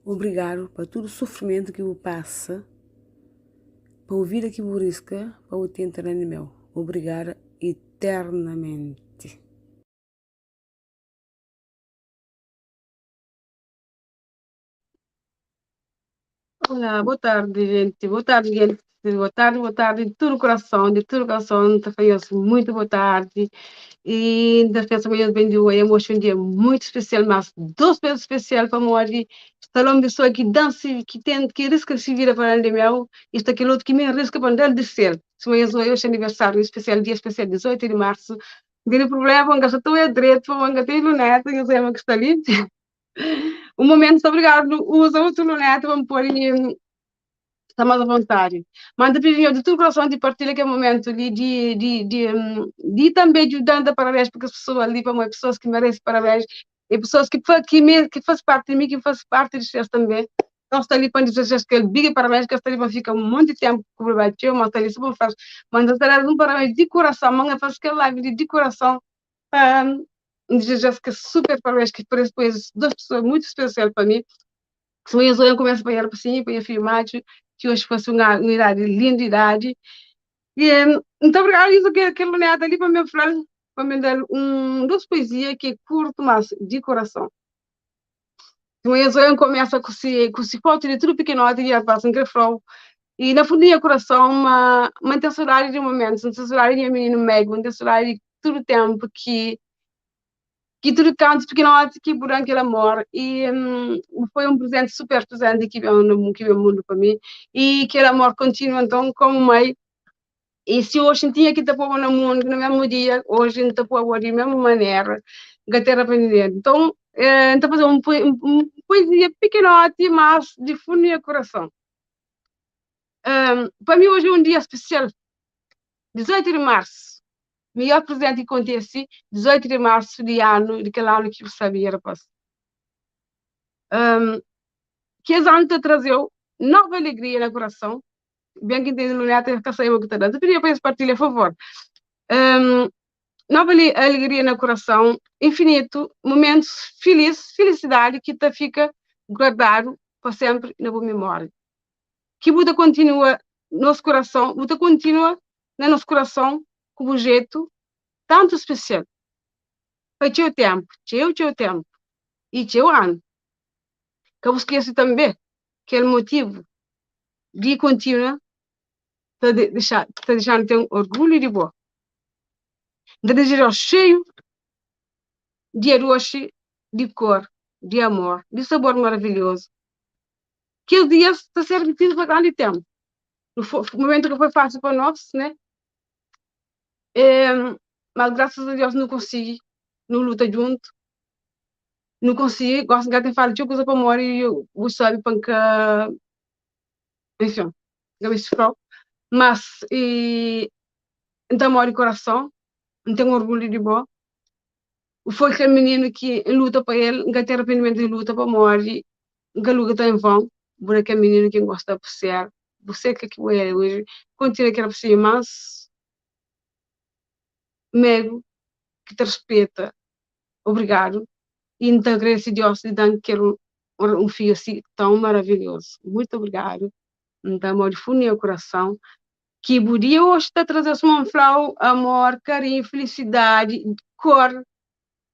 Obrigado para todo o sofrimento que eu passa, para a vida que eu risca, para o tentar no meu. Obrigado eternamente. Olá, boa tarde, gente. Boa tarde, gente. Boa tarde, de todo o coração, te faço muito boa tarde. E da festa manhã bem de hoje, um dia muito especial, mas duas vezes especial para hoje. Está lá uma pessoa que dança, que risca se vira para onde meu, e está aquele outro que me risca para onde descer. Se hoje é aniversário especial, dia especial, 18 de março. Não tem problema, vamos gastar todo o direito, vamos gastar o luneta, eu sei que está ali. Um momento, obrigado. Usa o luneta, vamos pôr está mais à vontade. Manda para de todo o coração de partilha que é momento de também ajudando parabéns, porque as pessoas ali, para pessoas que merecem parabéns, e pessoas que faz parte de mim, que faz parte de vocês também. Então, está ali para dizer que ele big parabéns, que está ali para ficar um monte de tempo com o baixo, mas está ali só para fazer. Manda estar um parabéns de coração, manga faz que live de coração. Dizer que super parabéns, que por depois duas pessoas muito especiais para mim. Se eu começo a apanhar para cima, para a filmagem, que hoje fosse uma idade, linda idade. E, muito obrigada, isso que Luneta ali para me falar, para me dar duas poesias que é curto, mas de coração. Mas eu começa com se foto de tudo pequenote e passa em grafão. E na fundinha coração, mantém horário de momentos, mantém horário de menino mego, mantém horário de todo o tempo que tudo canto pequenote, que por aquele amor. E foi um presente, super presente que veio no mundo para mim. E aquele amor continua, então, como mãe. E se hoje tinha que te pôr no mundo, no mesmo dia, hoje não te pôr de mesma maneira, que ter aprendido. Então, então fazer um poesia pequenote, mas de fundo e coração. Para mim hoje é um dia especial, 18 de março. Melhor presente que acontece, 18 de março de ano, daquele ano que eu sabia, rapaz. Que esse ano te trazeu nova alegria no coração. Bem que entende, Luneta, que saiu que te dá. Eu pedia para partilhar, por favor. Um, nova alegria no coração, infinito, momentos felizes, felicidade que te fica guardado para sempre na boa memória. Que Buda continua no nosso coração, Buda continua no nosso coração como um jeito tanto especial. Foi teu tempo, e teu ano. Que eu esqueço também que é o motivo de continuar te deixando ter um orgulho de boa. De desejar cheio de arroz, de cor, de amor, de sabor maravilhoso. Que os dias está ser repetido para grande tempo. No momento que foi fácil para nós, né? Mas graças a Deus não consegui, não luta junto, não consegui, gosto de falar de coisa para morrer e eu sabe para que, enfim, não me sofreu. Mas, então, moro em coração, não tenho orgulho de boa. Foi aquele menino que luta para ele, não tem arrependimento de luta para morrer, não luta em vão, por aquele menino que gosta de ser. Você que é hoje, continua que era possível, mas, mego, que te respeita, obrigado. E então agradeço a Deus de dar que um filho assim tão maravilhoso. Muito obrigado. Então, amor, fundo no coração. Que podia hoje estar trazendo uma flor, amor, carinho, felicidade, cor.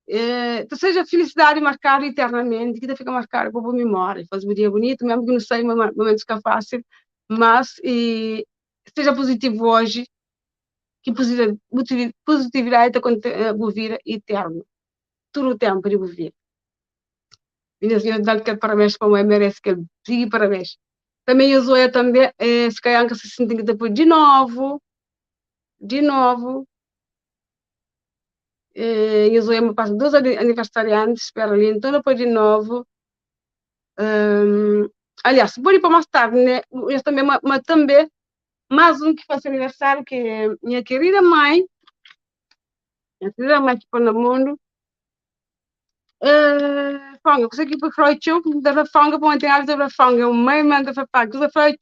Que seja felicidade marcada eternamente, que fica marcada para a memória. Faz um dia bonito, mesmo que não seja momentos que é fácil, mas seja positivo hoje, que positividade está a vida eterna. Todo o tempo de viver. Minha senhora, dá que parabéns para a mãe, merece que ele siga parabéns. Também a Zoya também, se calhar que se sentem que depois de novo, e a Zoya me passa 2 aniversariantes, espera ali, então depois de novo, aliás, vou ir para mais tarde, né, eu também, mas também, mais um que faz aniversário, que é minha querida mãe que põe no mundo, fanga, você que foi Freud, deve fanga, para manter a fanga, mãe manda para pagar, você Freud,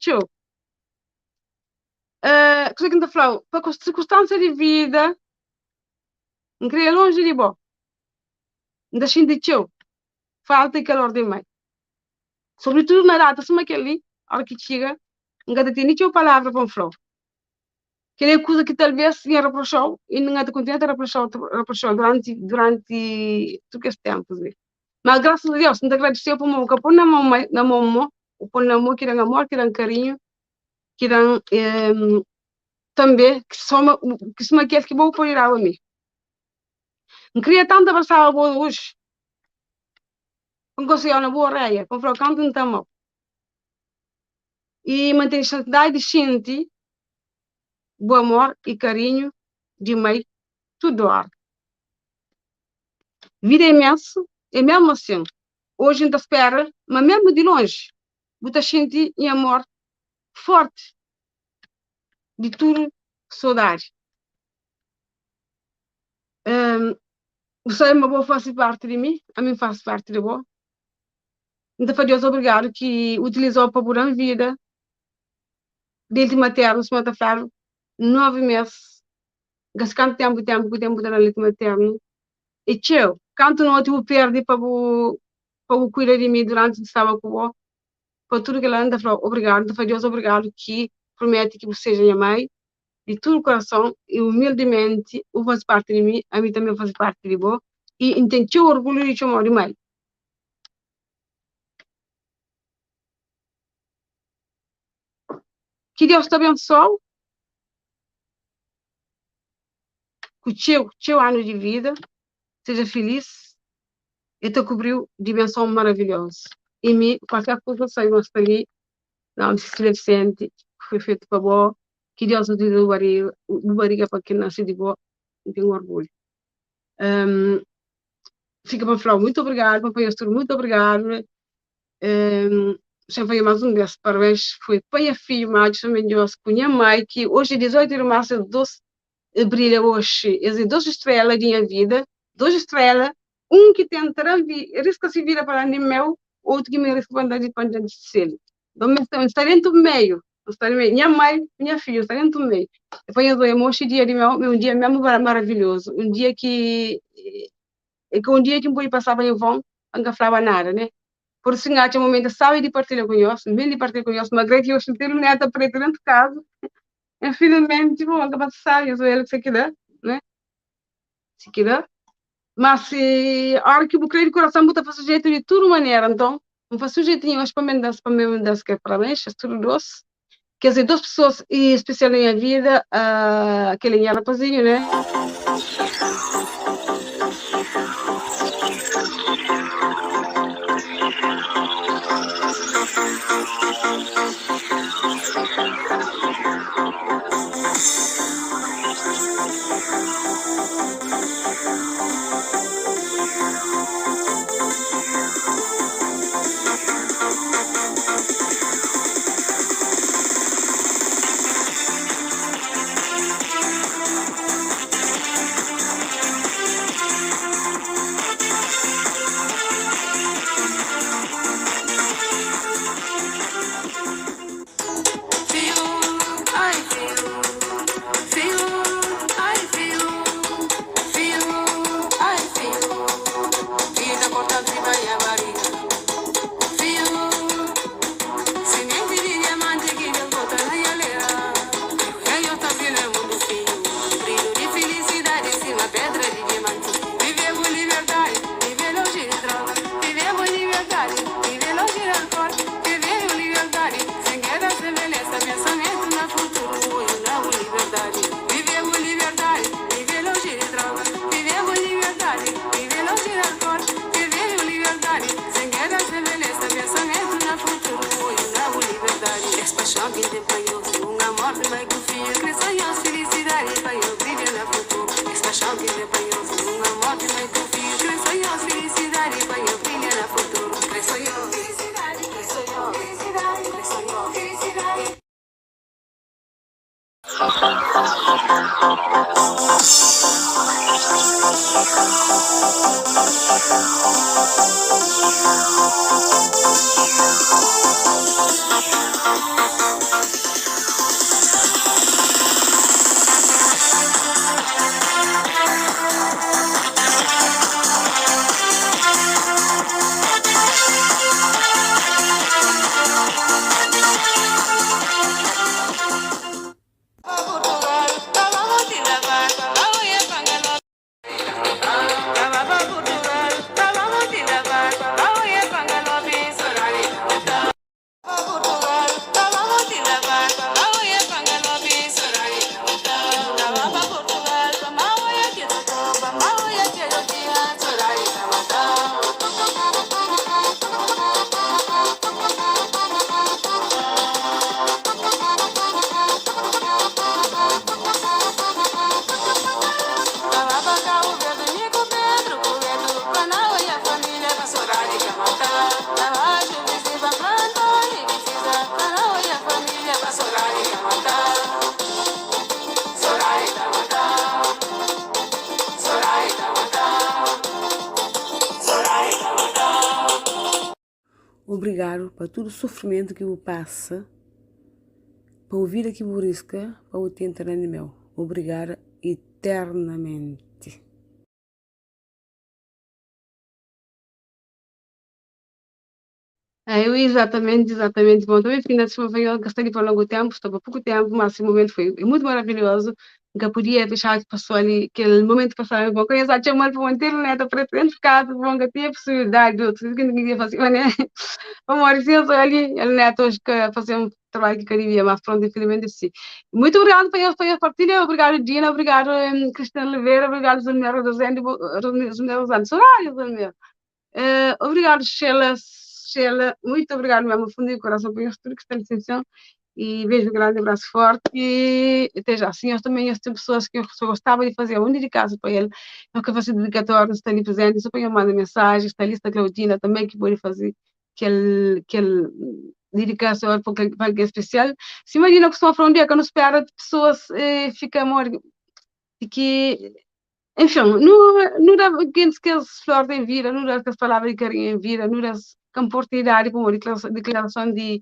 cosa que falou, para circunstância de vida, não queria longe de bom, ainda sentiu falta e calor de mãe. Sobretudo na data, se aquele, a hora que chega, ainda tem nem palavra para falar. Que é coisa que talvez me reprochou e não é de contente reprochou durante todo esse tempo. Mas graças a Deus, não agradeceu por mim, que põe na mão, o põe na mão, que dá amor, que dá carinho, que dá também, que se me quer que vou pôr ir a mim. Não queria tanto abraçar a boa hoje, não conseguia uma boa reia, com o canto não está mal. E manter a santidade de sentir bom amor e carinho de mãe, tudo ar. Vida é imenso, é mesmo assim. Hoje ainda espera, mas mesmo de longe, você sentir em amor forte de tudo, saudade. Você é uma boa faz parte de mim, a mim faz parte de você. Então, foi Deus obrigado que utilizou para pôr a vida desde materno, se mata claro, 9 meses, gastando tempo que o tempo da leite materno. E tchau, quanto não eu perdi para cuidar de mim durante que estava com o por tudo que ela anda falou, obrigado, foi Deus obrigado que promete que você seja minha mãe, de todo o coração e humildemente, o faz parte de mim, a mim também faz parte de você, e intentou orgulho de chamar de mãe. Que Deus te abençoe, que o teu ano de vida seja feliz e te cobriu de bênção maravilhosa. E mim, qualquer coisa sai nós ali, não se Vicente, foi feito para boa, que Deus nos dê o barriga para quem nasce de boa, tenho orgulho. Fica para falar, muito obrigado, companheiro, muito obrigado. Já veio mais um desses parabéns, foi para a filha, mas também eu com a minha mãe, que hoje, 18 de março, brilha hoje, duas estrelas de minha vida, duas estrelas, um que tentará risca se vira para o meu, outro que me risca para andar de panela de selo. Então, está dentro do meio, está dentro do meio. Minha mãe, minha filha, está dentro do meio. Depois eu dou hoje dia de meu, um dia mesmo maravilhoso, um dia que um dia que eu passava em vão, não falava nada, né? Por isso, tinha um momento, sabe, de partilhar com nós, mesmo de partilhar com nós, mas grande eu senti um neto preto dentro de casa, infelizmente, tipo, nunca passar, eu sou ele que se quiser, né? Se quiser. Mas se a hora que eu creio de coração, eu faço jeito de tudo maneira, então, não faço jeitinho, mas para mim das que para mim, tudo doce. Quer dizer, duas pessoas especiais na minha vida, aquele rapazinho, né? Obrigado por todo o sofrimento que eu passa, para ouvir aqui o risca, para o tentar no meu. Obrigado eternamente. Exatamente. Bom, também fim da semana eu gastei por longo tempo, estava pouco tempo, mas esse momento foi muito maravilhoso. Nunca podia deixar que passou ali, aquele momento passar bom. Eu já tinha mal para manter o neto para dentro de casa, bom, que tinha possibilidade de outros, que ninguém fazer, né? Vamos, eu ali, o neto hoje que fazer trabalho que queria, mas pronto, infelizmente sim. Muito obrigado pela partilha, obrigado Dina, obrigado Cristina Oliveira, obrigado Zulmira Rosendo, Zulmira Rosendo, Soraya Zulmira. Obrigado Sheila, Sheila, muito obrigado mesmo, fundo do coração por isso tudo que está atenção e beijo grande, abraço forte e até já. Sim, eu também eu tenho pessoas que eu só gostava de fazer um de casa para ele, nunca faço dedicatório, está ali presente, só para eu mandar mensagem, está ali, está a Claudina também que pode fazer aquele dedicação para alguém especial. Se imagina que estou a falar um dia que eu não espero de pessoas, fica amor, que enfim, não dá que as flores em vida, não dá que as palavras de carinho em vida, não dá que oportunidade para uma declaração de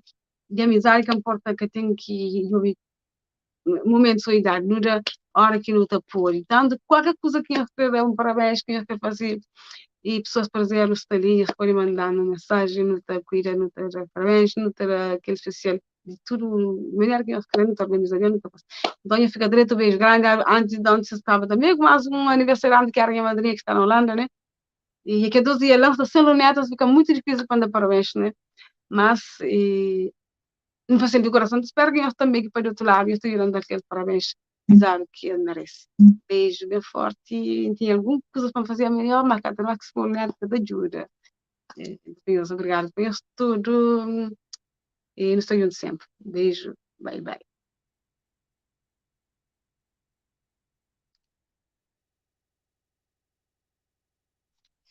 amizade que importa que tem que momento de solidariedade, não dá hora que não está por. Então, de qualquer coisa que eu escrever, um parabéns que eu fazer e pessoas prazer os talinhos podem mandar uma mensagem, não está cuida, não está parabéns, não está aquele especial de tudo, melhor que eu escrever, não está organizado, não está. Então, eu fico direito beijo grande, antes de onde se estava também, mas um aniversário que era a minha madrinha que está na Holanda, né? E que 12 dias lança sendo netas, fica muito difícil para dar parabéns, né? Mas, não faz sentido o coração, espero que eu também que para o outro lado, eu estou dando aquele parabéns, exato, que ele merece. Beijo bem forte e tem alguma coisa para fazer melhor, mas cada vez que se olhar, cada ajuda. Deus, obrigado por isso tudo e nos estou juntos sempre. Beijo, bye bye.